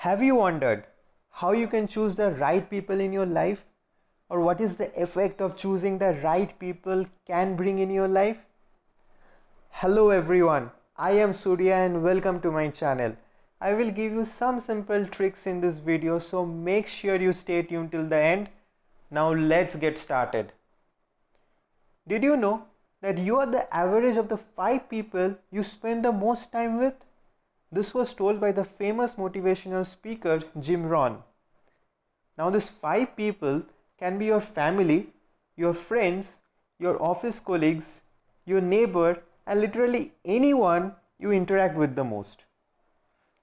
Have you wondered how you can choose the right people in your life, or what is the effect of choosing the right people can bring in your life? Hello everyone, I am Surya and welcome to my channel. I will give you some simple tricks in this video, so make sure you stay tuned till the end. Now let's get started. Did you know that you are the average of the 5 people you spend the most time with? This was told by the famous motivational speaker Jim Rohn. Now these 5 people can be your family, your friends, your office colleagues, your neighbor, and literally anyone you interact with the most.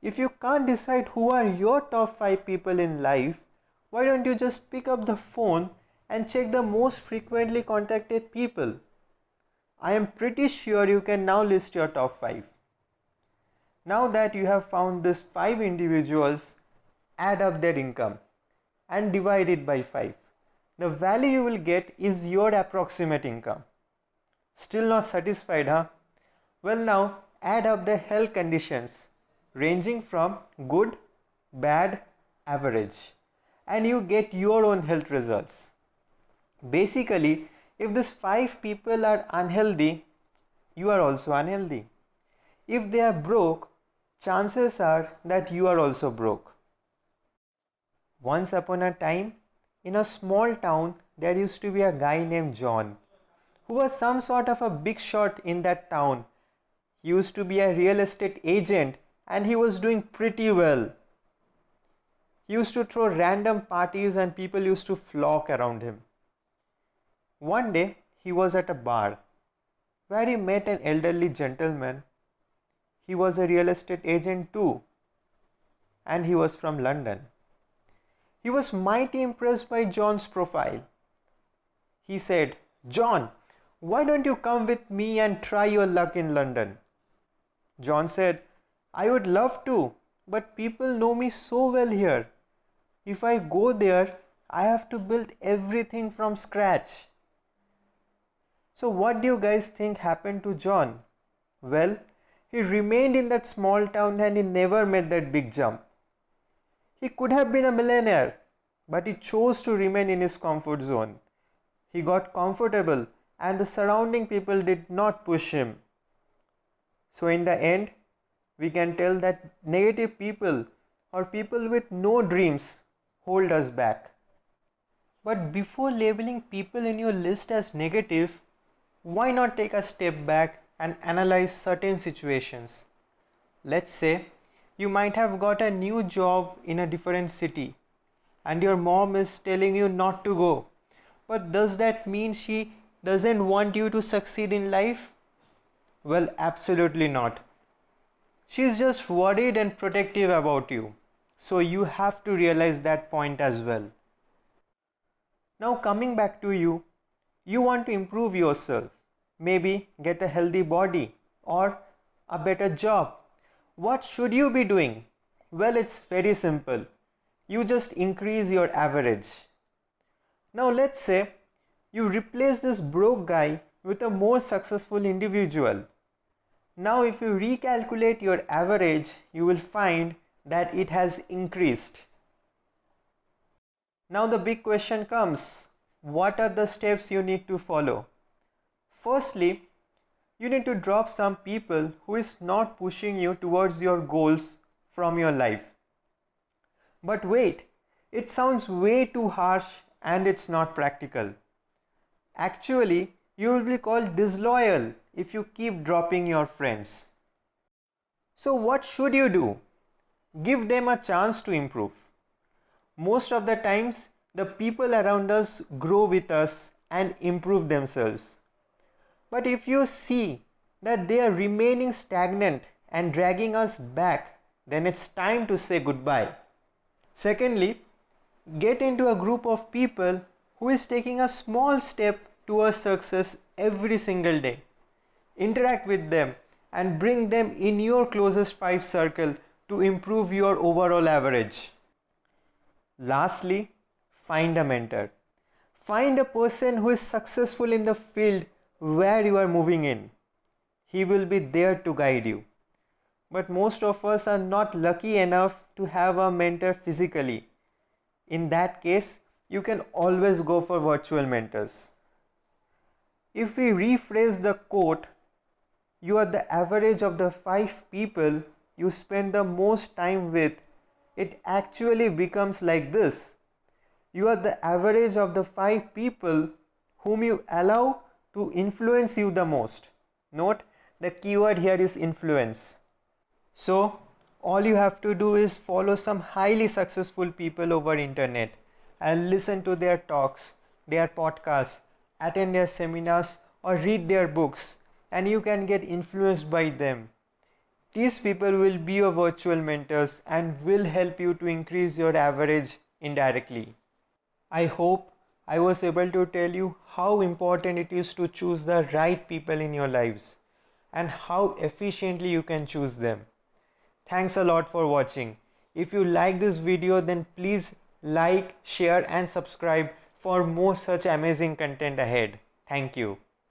If you can't decide who are your top 5 people in life, why don't you just pick up the phone and check the most frequently contacted people? I am pretty sure you can now list your top 5. Now that you have found these 5 individuals, add up their income and divide it by 5. The value you will get is your approximate income. Still not satisfied, huh? Well, now add up the health conditions ranging from good, bad, average, and you get your own health results. Basically, if these 5 people are unhealthy, you are also unhealthy. If they are broke, chances are that you are also broke. Once upon a time, in a small town, there used to be a guy named John, who was some sort of a big shot in that town. He used to be a real estate agent and he was doing pretty well. He used to throw random parties and people used to flock around him. One day, he was at a bar where he met an elderly gentleman. He was a real estate agent too, and he was from London. He was mighty impressed by John's profile. He said, "John, why don't you come with me and try your luck in London?" John said, "I would love to, but people know me so well here. If I go there, I have to build everything from scratch." So what do you guys think happened to John? Well, he remained in that small town and he never made that big jump. He could have been a millionaire, but he chose to remain in his comfort zone. He got comfortable and the surrounding people did not push him. So in the end, we can tell that negative people or people with no dreams hold us back. But before labeling people in your list as negative, why not take a step back and analyze certain situations? Let's say you might have got a new job in a different city and your mom is telling you not to go. But does that mean she doesn't want you to succeed in life? Well, absolutely not. She's just worried and protective about you. So you have to realize that point as well. Now coming back to you, you want to improve yourself. Maybe get a healthy body or a better job. What should you be doing? Well, it's very simple. You just increase your average. Now let's say you replace this broke guy with a more successful individual. Now if you recalculate your average, you will find that it has increased. Now the big question comes, what are the steps you need to follow? Firstly, you need to drop some people who is not pushing you towards your goals from your life. But wait, it sounds way too harsh and it's not practical. Actually, you will be called disloyal if you keep dropping your friends. So what should you do? Give them a chance to improve. Most of the times, the people around us grow with us and improve themselves. But if you see that they are remaining stagnant and dragging us back, then it's time to say goodbye. Secondly, get into a group of people who is taking a small step towards success every single day. Interact with them and bring them in your closest 5 circle to improve your overall average. Lastly, find a mentor. Find a person who is successful in the field where you are moving in. He will be there to guide you. but most of us are not lucky enough to have a mentor physically. In that case, you can always go for virtual mentors. If we rephrase the quote, you are the average of the 5 people you spend the most time with, it actually becomes like this. You are the average of the 5 people whom you allow to influence you the most. Note, the keyword here is influence. So, all you have to do is follow some highly successful people over internet and listen to their talks, their podcasts, attend their seminars or read their books, and you can get influenced by them. These people will be your virtual mentors and will help you to increase your average indirectly. I hope I was able to tell you how important it is to choose the right people in your lives and how efficiently you can choose them. Thanks a lot for watching. If you like this video, then please like, share and subscribe for more such amazing content ahead. Thank you.